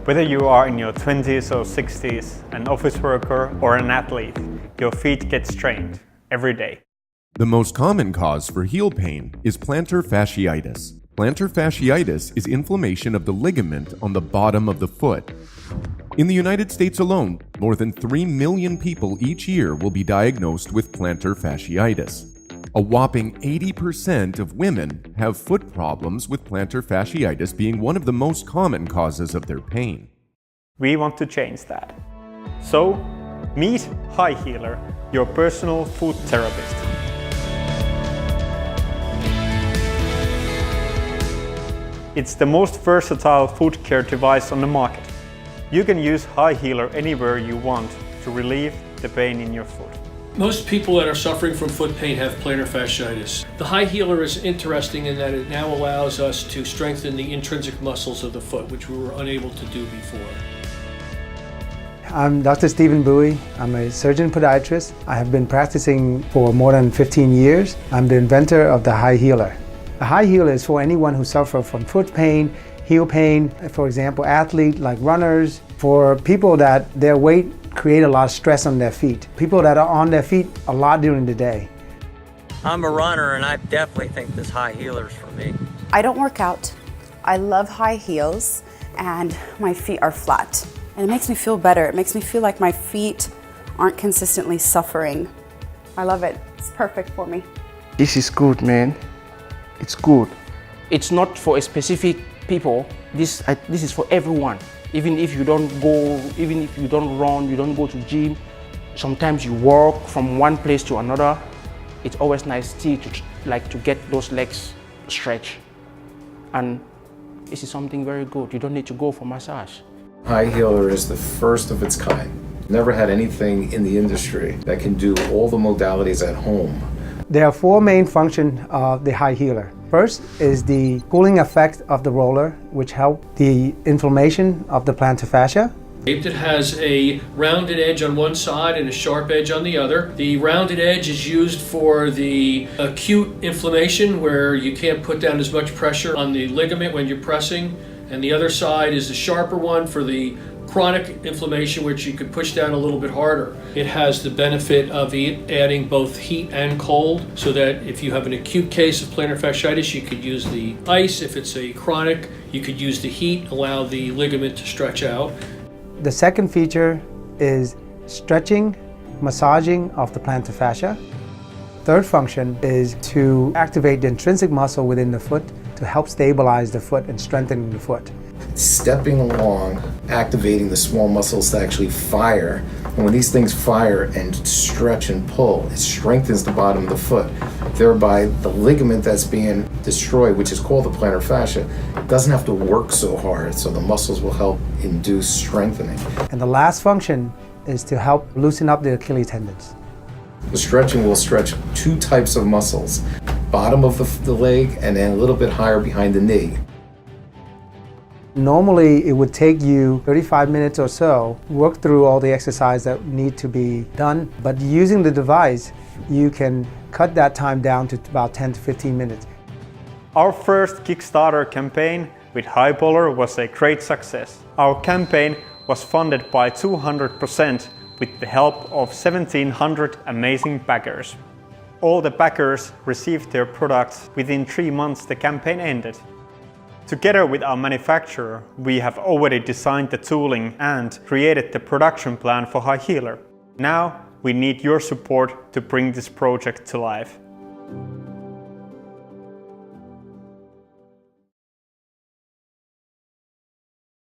Whether you are in your 20s or 60s, an office worker or an athlete, your feet get strained every day. The most common cause for heel pain is plantar fasciitis. Plantar fasciitis is inflammation of the ligament on the bottom of the foot. In the United States alone, more than 3 million people each year will be diagnosed with plantar fasciitis. A whopping 80% of women have foot problems, with plantar fasciitis being one of the most common causes of their pain. We want to change that. So, meet HighHealer, your personal foot therapist. It's the most versatile foot care device on the market. You can use HighHealer anywhere you want to relieve the pain in your foot. Most people that are suffering from foot pain have plantar fasciitis. The HighHealer is interesting in that it now allows us to strengthen the intrinsic muscles of the foot, which we were unable to do before. I'm Dr. Stephen Bowie. I'm a surgeon podiatrist. I have been practicing for more than 15 years. I'm the inventor of the HighHealer. The HighHealer is for anyone who suffers from foot pain, heel pain, for example, athletes like runners, for people that their weight create a lot of stress on their feet, people that are on their feet a lot during the day. I'm a runner and I definitely think this HighHealer is for me. I don't work out. I love high heels and my feet are flat. And it makes me feel better. It makes me feel like my feet aren't consistently suffering. I love it. It's perfect for me. This is good, man. It's good. It's not for a specific people. This is for everyone. Even if you don't go, even if you don't run, you don't go to gym, sometimes you walk from one place to another, it's always nice to get those legs stretched. And this is something very good. You don't need to go for massage. HighHealer is the first of its kind. Never had anything in the industry that can do all the modalities at home. There are 4 main functions of the HighHealer. First is the cooling effect of the roller, which helps the inflammation of the plantar fascia. It has a rounded edge on one side and a sharp edge on the other. The rounded edge is used for the acute inflammation where you can't put down as much pressure on the ligament when you're pressing. And the other side is the sharper one for the chronic inflammation, which you could push down a little bit harder. It has the benefit of adding both heat and cold, so that if you have an acute case of plantar fasciitis, you could use the ice. If it's a chronic, you could use the heat, allow the ligament to stretch out. The second feature is stretching, massaging of the plantar fascia. Third function is to activate the intrinsic muscle within the foot to help stabilize the foot and strengthen the foot. Stepping along, activating the small muscles to actually fire. And when these things fire and stretch and pull, it strengthens the bottom of the foot. Thereby, the ligament that's being destroyed, which is called the plantar fascia, doesn't have to work so hard, so the muscles will help induce strengthening. And the last function is to help loosen up the Achilles tendons. The stretching will stretch 2 types of muscles, bottom of the leg and then a little bit higher behind the knee. Normally, it would take you 35 minutes or so, work through all the exercise that need to be done, but using the device, you can cut that time down to about 10 to 15 minutes. Our first Kickstarter campaign with HighHealer was a great success. Our campaign was funded by 200% with the help of 1,700 amazing backers. All the backers received their products within 3 months the campaign ended. Together with our manufacturer, we have already designed the tooling and created the production plan for HighHealer. Now we need your support to bring this project to life.